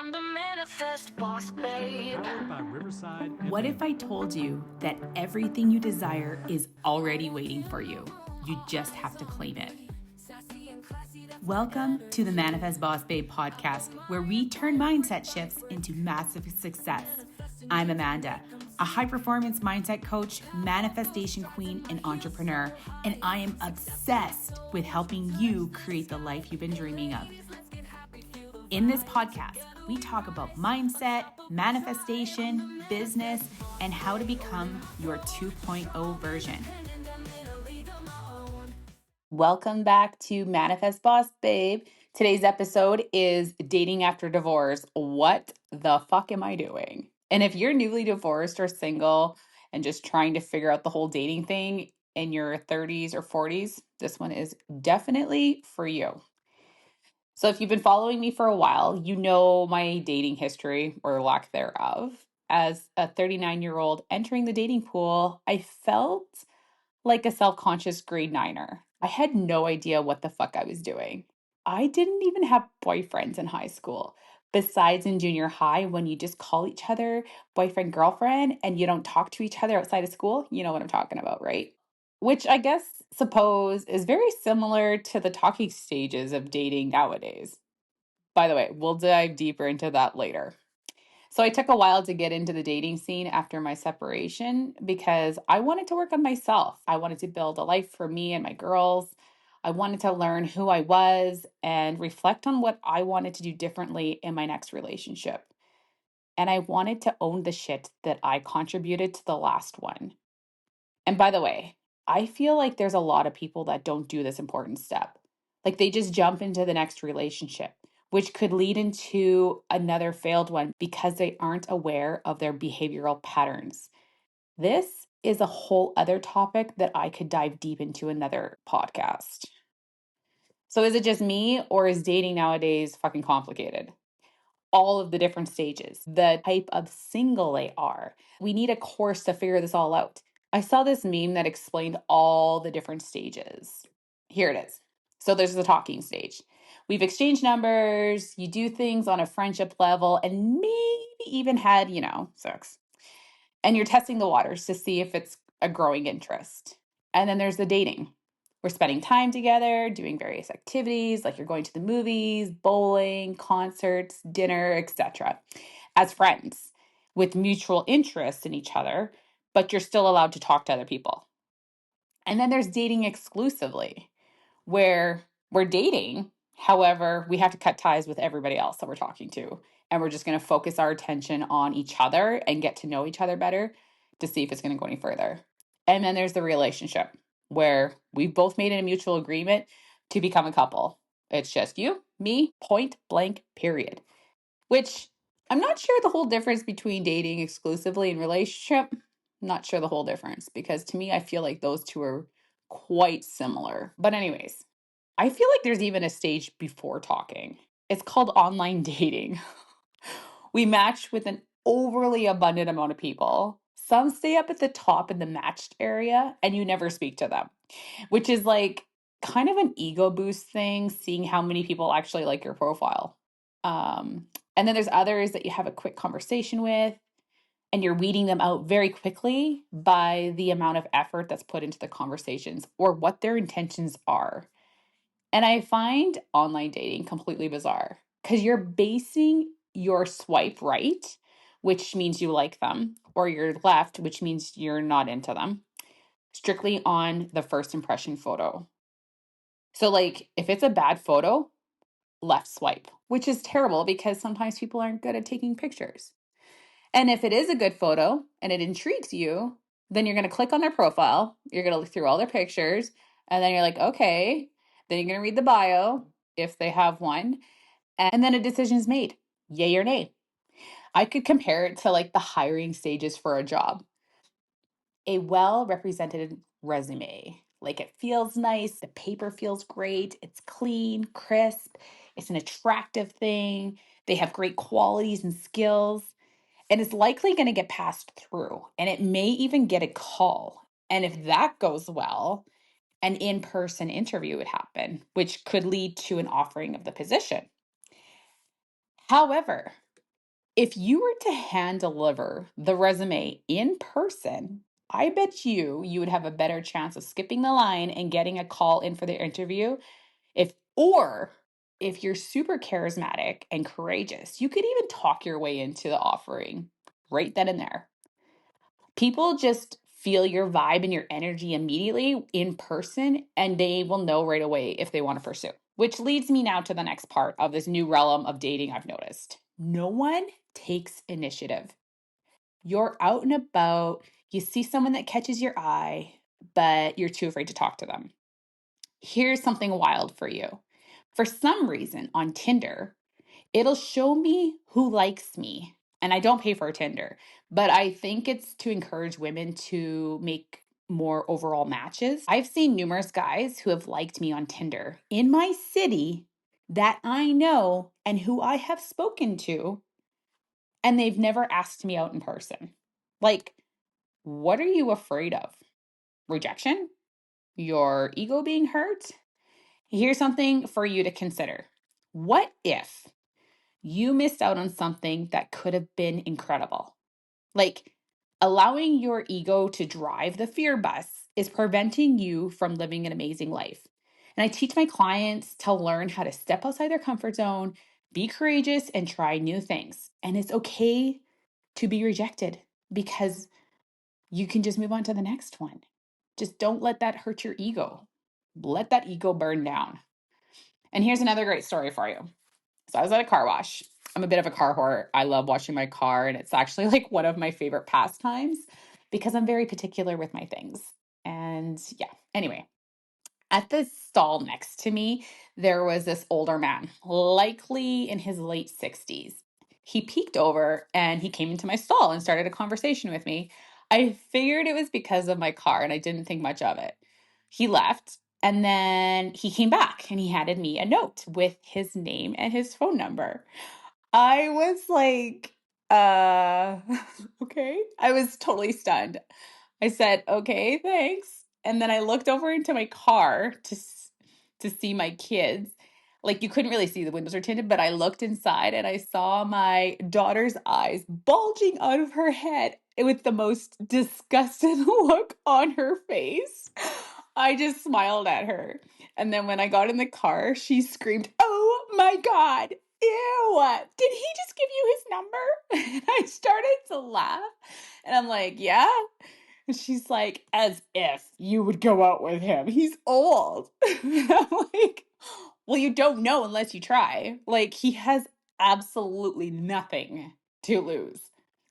I'm the manifest boss, babe. Powered by Riverside. What if I told you that everything you desire is already waiting for you? You just have to claim it. Welcome to the Manifest Boss Babe podcast, where we turn mindset shifts into massive success. I'm Amanda, a high-performance mindset coach, manifestation queen, and entrepreneur, and I am obsessed with helping you create the life you've been dreaming of. In this podcast, we talk about mindset, manifestation, business, and how to become your 2.0 version. Welcome back to Manifest Boss Babe. Today's episode is dating after divorce. What the fuck am I doing? And if you're newly divorced or single and just trying to figure out the whole dating thing in your 30s or 40s, this one is definitely for you. So if you've been following me for a while, you know my dating history or lack thereof. As a 39-year-old entering the dating pool, I felt like a self-conscious grade niner. I had no idea what the fuck I was doing. I didn't even have boyfriends in high school. Besides in junior high, when you just call each other boyfriend, girlfriend, and you don't talk to each other outside of school, you know what I'm talking about, right? Which I guess suppose is very similar to the talking stages of dating nowadays. By the way, we'll dive deeper into that later. So I took a while to get into the dating scene after my separation because I wanted to work on myself. I wanted to build a life for me and my girls. I wanted to learn who I was and reflect on what I wanted to do differently in my next relationship. And I wanted to own the shit that I contributed to the last one. And by the way, I feel like there's a lot of people that don't do this important step. Like they just jump into the next relationship, which could lead into another failed one because they aren't aware of their behavioral patterns. This is a whole other topic that I could dive deep into another podcast. So is it just me or is dating nowadays fucking complicated? All of the different stages, the type of single they are. We need a course to figure this all out. I saw this meme that explained all the different stages. Here it is. So there's the talking stage. We've exchanged numbers, you do things on a friendship level, and maybe even had, sex. And you're testing the waters to see if it's a growing interest. And then there's the dating. We're spending time together, doing various activities, like you're going to the movies, bowling, concerts, dinner, etc., as friends with mutual interest in each other, but you're still allowed to talk to other people. And then there's dating exclusively, where we're dating. However, we have to cut ties with everybody else that we're talking to. And we're just going to focus our attention on each other and get to know each other better to see if it's going to go any further. And then there's the relationship where we've both made a mutual agreement to become a couple. It's just you, me, point blank, period. Which I'm not sure the whole difference between dating exclusively and relationship. I'm not sure the whole difference because to me, I feel like those two are quite similar. But anyways, I feel like there's even a stage before talking. It's called online dating. We match with an overly abundant amount of people. Some stay up at the top in the matched area and you never speak to them, which is like kind of an ego boost thing, seeing how many people actually like your profile. And then there's others that you have a quick conversation with and you're weeding them out very quickly by the amount of effort that's put into the conversations or what their intentions are. And I find online dating completely bizarre because you're basing your swipe right, which means you like them, or your left, which means you're not into them, strictly on the first impression photo. So, like, if it's a bad photo, left swipe, which is terrible because sometimes people aren't good at taking pictures. And if it is a good photo and it intrigues you, then you're going to click on their profile, you're going to look through all their pictures, and then you're like, okay. Then you're going to read the bio if they have one, and then a decision is made, yay or nay. I could compare it to like the hiring stages for a job. A well-represented resume. Like it feels nice, the paper feels great, it's clean, crisp, it's an attractive thing. They have great qualities and skills, and it's likely going to get passed through, and it may even get a call. And if that goes well, an in-person interview would happen, which could lead to an offering of the position. However, If you were to hand deliver the resume in person, I bet you would have a better chance of skipping the line and getting a call in for the interview. Or if you're super charismatic and courageous, you could even talk your way into the offering right then and there. People just feel your vibe and your energy immediately in person, and they will know right away if they want to pursue. Which leads me now to the next part of this new realm of dating I've noticed. No one takes initiative. You're out and about, you see someone that catches your eye, but you're too afraid to talk to them. Here's something wild for you. For some reason on Tinder, it'll show me who likes me. And I don't pay for Tinder, but I think it's to encourage women to make more overall matches. I've seen numerous guys who have liked me on Tinder in my city that I know and who I have spoken to, and they've never asked me out in person. Like, what are you afraid of? Rejection? Your ego being hurt? Here's something for you to consider. What if you missed out on something that could have been incredible? Like, allowing your ego to drive the fear bus is preventing you from living an amazing life. And I teach my clients to learn how to step outside their comfort zone, be courageous, and try new things. And it's okay to be rejected because you can just move on to the next one. Just don't let that hurt your ego. Let that ego burn down. And here's another great story for you. So I was at a car wash. I'm a bit of a car whore. I love washing my car, and it's actually like one of my favorite pastimes because I'm very particular with my things. And yeah, anyway, at the stall next to me, there was this older man, likely in his late 60s. He peeked over and he came into my stall and started a conversation with me. I figured it was because of my car and I didn't think much of it. He left and then he came back and he handed me a note with his name and his phone number. I was like, uh, okay. I was totally stunned. I said, "Okay, thanks." And then I looked over into my car to see my kids. Like you couldn't really see, the windows are tinted, but I looked inside and I saw my daughter's eyes bulging out of her head with the most disgusted look on her face. I just smiled at her. And then when I got in the car, she screamed, "Oh my God. Ew, did he just give you his number?" And I started to laugh. And I'm like, "Yeah." And she's like, "As if you would go out with him. He's old." And I'm like, "Well, you don't know unless you try." Like, he has absolutely nothing to lose.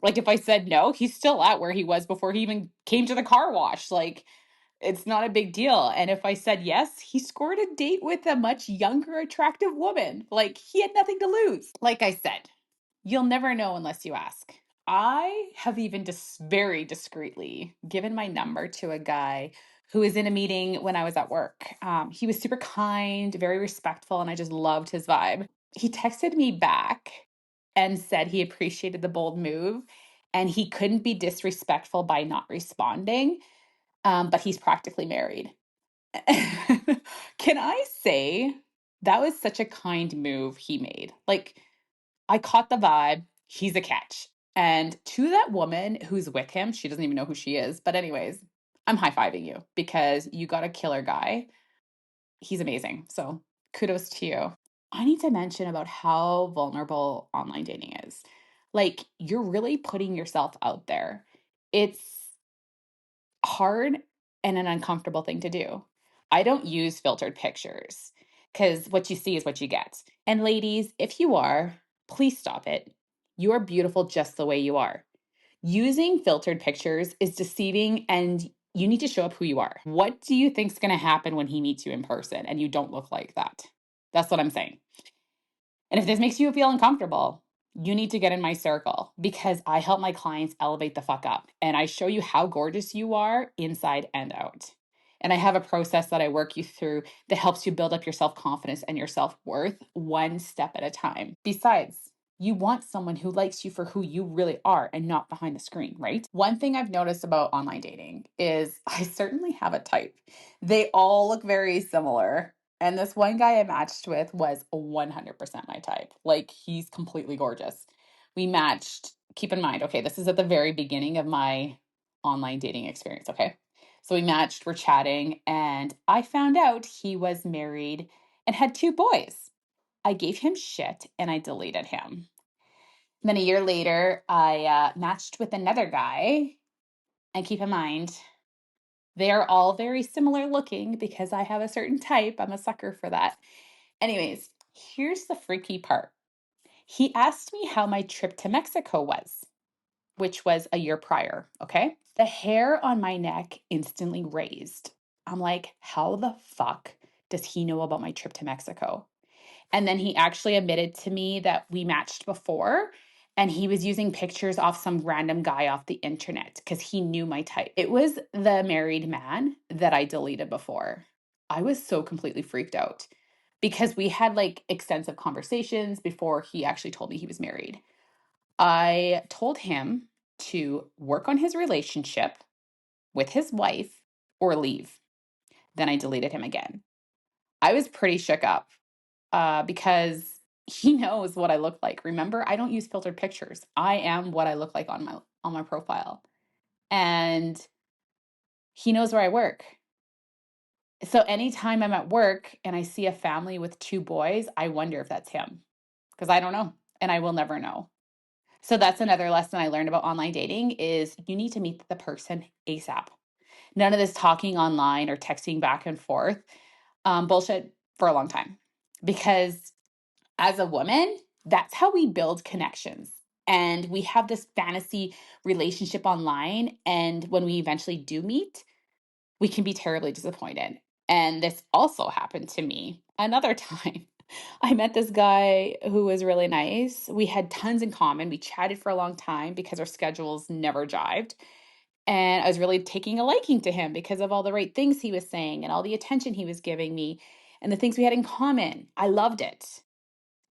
Like, if I said no, he's still at where he was before he even came to the car wash. Like, it's not a big deal. And if I said yes, he scored a date with a much younger, attractive woman. Like, he had nothing to lose. Like I said, you'll never know unless you ask. I have even very discreetly given my number to a guy who was in a meeting when I was at work. He was super kind, very respectful, and I just loved his vibe. He texted me back and said he appreciated the bold move and he couldn't be disrespectful by not responding, but he's practically married. Can I say that was such a kind move he made? Like, I caught the vibe. He's a catch. And to that woman who's with him, she doesn't even know who she is. But, anyways, I'm high fiving you because you got a killer guy. He's amazing. So, kudos to you. I need to mention about how vulnerable online dating is. Like, you're really putting yourself out there. It's hard and an uncomfortable thing to do. I don't use filtered pictures because what you see is what you get. And ladies, if you are, please stop it. You are beautiful just the way you are. Using filtered pictures is deceiving and you need to show up who you are. What do you think's going to happen when he meets you in person and you don't look like that? That's what I'm saying. And if this makes you feel uncomfortable, you need to get in my circle because I help my clients elevate the fuck up and I show you how gorgeous you are inside and out. And I have a process that I work you through that helps you build up your self confidence and your self worth one step at a time. Besides, you want someone who likes you for who you really are and not behind the screen, right? One thing I've noticed about online dating is I certainly have a type. They all look very similar. And this one guy I matched with was 100% my type. Like, he's completely gorgeous. We matched. Keep in mind, okay, this is at the very beginning of my online dating experience, okay? So we matched, we're chatting, and I found out he was married and had two boys. I gave him shit and I deleted him. Then a year later, I matched with another guy. And keep in mind, they are all very similar looking because I have a certain type. I'm a sucker for that. Anyways, here's the freaky part. He asked me how my trip to Mexico was, which was a year prior. Okay. The hair on my neck instantly raised. I'm like, how the fuck does he know about my trip to Mexico? And then he actually admitted to me that we matched before and he was using pictures off some random guy off the internet because he knew my type. It was the married man that I deleted before. I was so completely freaked out because we had like extensive conversations before he actually told me he was married. I told him to work on his relationship with his wife or leave. Then I deleted him again. I was pretty shook up because he knows what I look like. Remember, I don't use filtered pictures. I am what I look like on my profile. And he knows where I work. So anytime I'm at work and I see a family with two boys, I wonder if that's him because I don't know and I will never know. So that's another lesson I learned about online dating is you need to meet the person ASAP. None of this talking online or texting back and forth. Bullshit for a long time because as a woman, that's how we build connections. And we have this fantasy relationship online. And when we eventually do meet, we can be terribly disappointed. And this also happened to me another time. I met this guy who was really nice. We had tons in common. We chatted for a long time because our schedules never jived. And I was really taking a liking to him because of all the right things he was saying and all the attention he was giving me and the things we had in common. I loved it.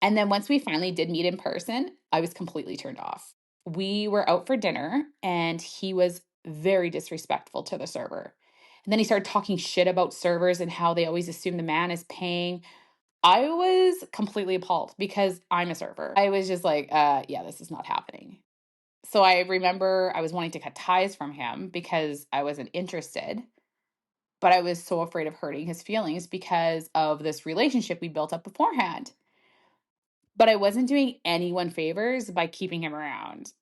And then once we finally did meet in person, I was completely turned off. We were out for dinner and he was very disrespectful to the server. And then he started talking shit about servers and how they always assume the man is paying. I was completely appalled because I'm a server. I was just like, yeah, this is not happening. So I remember I was wanting to cut ties from him because I wasn't interested, but I was so afraid of hurting his feelings because of this relationship we built up beforehand. But I wasn't doing anyone favors by keeping him around.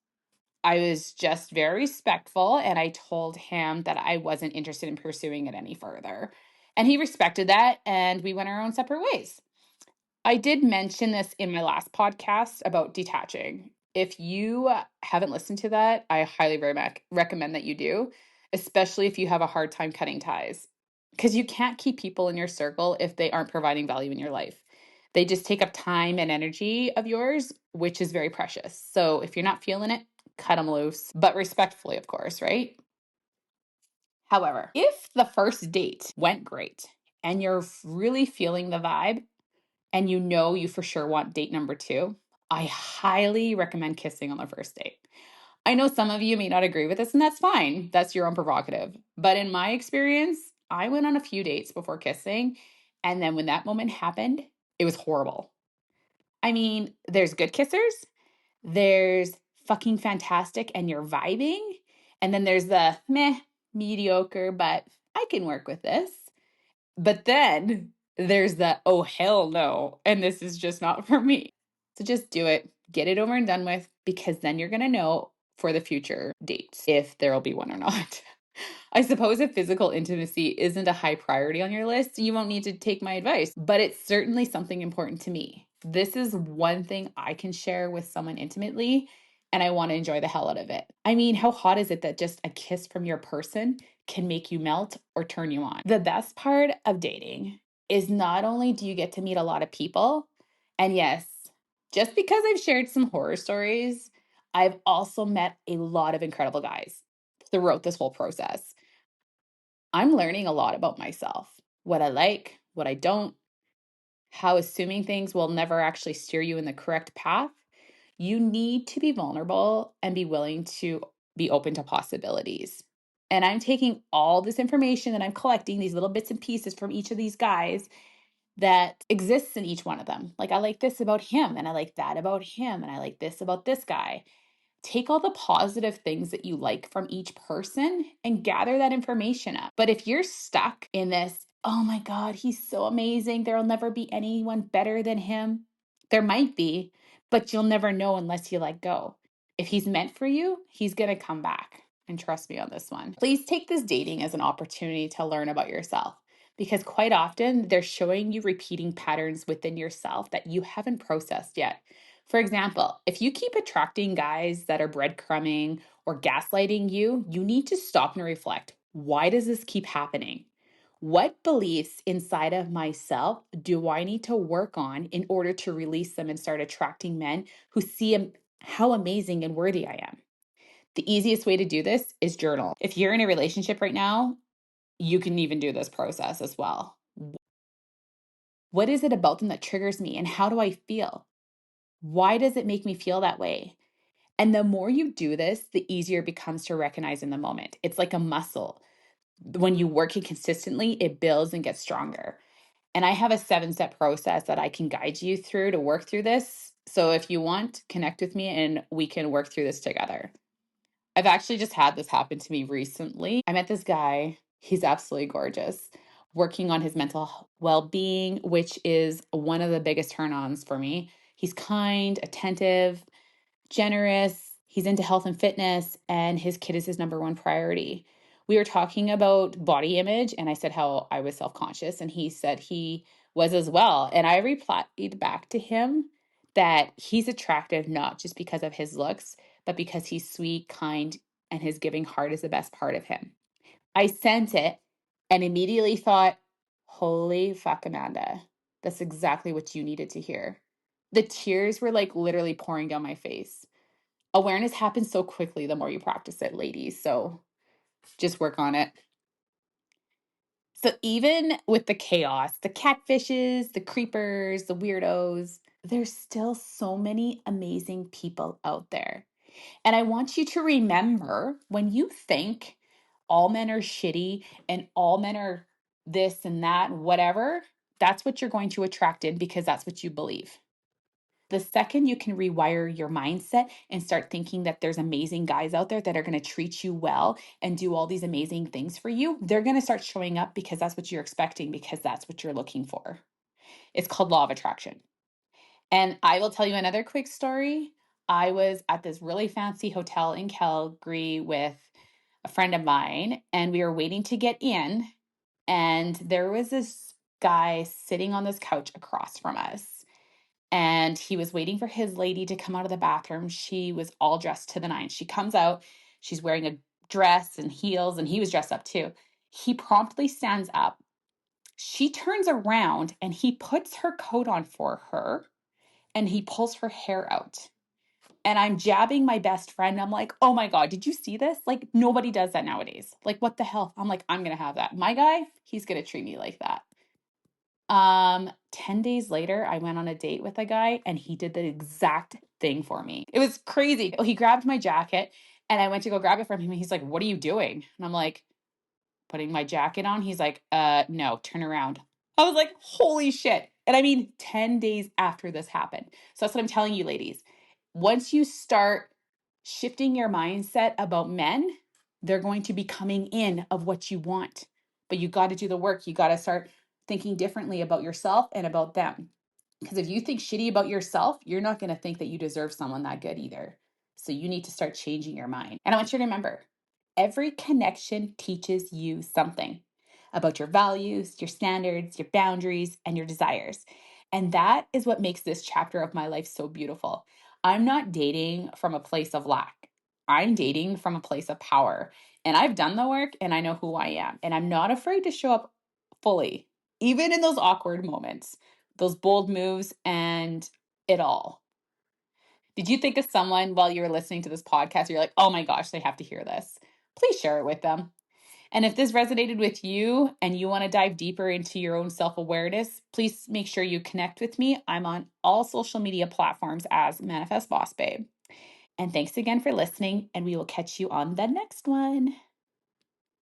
I was just very respectful and I told him that I wasn't interested in pursuing it any further. And he respected that and we went our own separate ways. I did mention this in my last podcast about detaching. If you haven't listened to that, I highly recommend that you do, especially if you have a hard time cutting ties. Because you can't keep people in your circle if they aren't providing value in your life. They just take up time and energy of yours, which is very precious. So if you're not feeling it, cut them loose, but respectfully, of course, right? However, if the first date went great and you're really feeling the vibe, and you know you for sure want date number two, I highly recommend kissing on the first date. I know some of you may not agree with this, and that's fine. That's your own prerogative. But in my experience, I went on a few dates before kissing. And then when that moment happened, it was horrible. I mean, there's good kissers, there's fucking fantastic, and you're vibing. And then there's the meh, mediocre, but I can work with this. But then there's the, oh, hell no. And this is just not for me. So just do it, get it over and done with, because then you're going to know for the future dates if there'll be one or not. I suppose if physical intimacy isn't a high priority on your list, you won't need to take my advice, but it's certainly something important to me. This is one thing I can share with someone intimately, and I want to enjoy the hell out of it. I mean, how hot is it that just a kiss from your person can make you melt or turn you on? The best part of dating is not only do you get to meet a lot of people, and yes, just because I've shared some horror stories, I've also met a lot of incredible guys throughout this whole process. I'm learning a lot about myself, what I like, what I don't, how assuming things will never actually steer you in the correct path. You need to be vulnerable and be willing to be open to possibilities. And I'm taking all this information that I'm collecting, these little bits and pieces from each of these guys, that exists in each one of them. Like, I like this about him, and I like that about him, and I like this about this guy. Take all the positive things that you like from each person and gather that information up. But if you're stuck in this, oh my God, he's so amazing, there'll never be anyone better than him. There might be, but you'll never know unless you let go. If he's meant for you, he's going to come back. And trust me on this one. Please take this dating as an opportunity to learn about yourself, because quite often they're showing you repeating patterns within yourself that you haven't processed yet. For example, if you keep attracting guys that are breadcrumbing or gaslighting you, you need to stop and reflect. Why does this keep happening? What beliefs inside of myself do I need to work on in order to release them and start attracting men who see how amazing and worthy I am? The easiest way to do this is journal. If you're in a relationship right now, you can even do this process as well. What is it about them that triggers me, and how do I feel? Why does it make me feel that way? And the more you do this, the easier it becomes to recognize in the moment. It's like a muscle. When you work it consistently, it builds and gets stronger. And I have a 7-step process that I can guide you through to work through this. So if you want, connect with me and we can work through this together. I've actually just had this happen to me recently. I met this guy. He's absolutely gorgeous, working on his mental well being, which is one of the biggest turn ons for me. He's kind, attentive, generous. He's into health and fitness, and his kid is his number one priority. We were talking about body image, and I said how I was self conscious, and he said he was as well. And I replied back to him that he's attractive not just because of his looks, but because he's sweet, kind, and his giving heart is the best part of him. I sent it and immediately thought, holy fuck, Amanda, that's exactly what you needed to hear. The tears were like literally pouring down my face. Awareness happens so quickly the more you practice it, ladies. So just work on it. So even with the chaos, the catfishes, the creepers, the weirdos, there's still so many amazing people out there. And I want you to remember, when you think all men are shitty and all men are this and that, whatever, that's what you're going to attract in, because that's what you believe. The second you can rewire your mindset and start thinking that there's amazing guys out there that are going to treat you well and do all these amazing things for you, they're going to start showing up, because that's what you're expecting, because that's what you're looking for. It's called law of attraction. And I will tell you another quick story. I was at this really fancy hotel in Calgary with a friend of mine, and we were waiting to get in. And there was this guy sitting on this couch across from us. And he was waiting for his lady to come out of the bathroom. She was all dressed to the nines. She comes out, she's wearing a dress and heels, and he was dressed up too. He promptly stands up. She turns around and he puts her coat on for her, and he pulls her hair out. And I'm jabbing my best friend. I'm like, oh my God, did you see this? Like, nobody does that nowadays. Like, what the hell? I'm like, I'm going to have that. My guy, he's going to treat me like that. 10 days later, I went on a date with a guy and he did the exact thing for me. It was crazy. He grabbed my jacket and I went to go grab it from him. And he's like, what are you doing? And I'm like, putting my jacket on. He's like, no, turn around. I was like, holy shit. And I mean, 10 days after this happened. So that's what I'm telling you, ladies. Once you start shifting your mindset about men, they're going to be coming in of what you want. But you got to do the work. You got to start thinking differently about yourself and about them. Because if you think shitty about yourself, you're not going to think that you deserve someone that good either. So you need to start changing your mind. And I want you to remember, every connection teaches you something about your values, your standards, your boundaries, and your desires. And that is what makes this chapter of my life so beautiful. I'm not dating from a place of lack. I'm dating from a place of power. And I've done the work and I know who I am. And I'm not afraid to show up fully, even in those awkward moments, those bold moves, and it all. Did you think of someone while you were listening to this podcast? You're like, oh my gosh, they have to hear this. Please share it with them. And if this resonated with you and you want to dive deeper into your own self-awareness, please make sure you connect with me. I'm on all social media platforms as Manifest Boss Babe. And thanks again for listening, and we will catch you on the next one.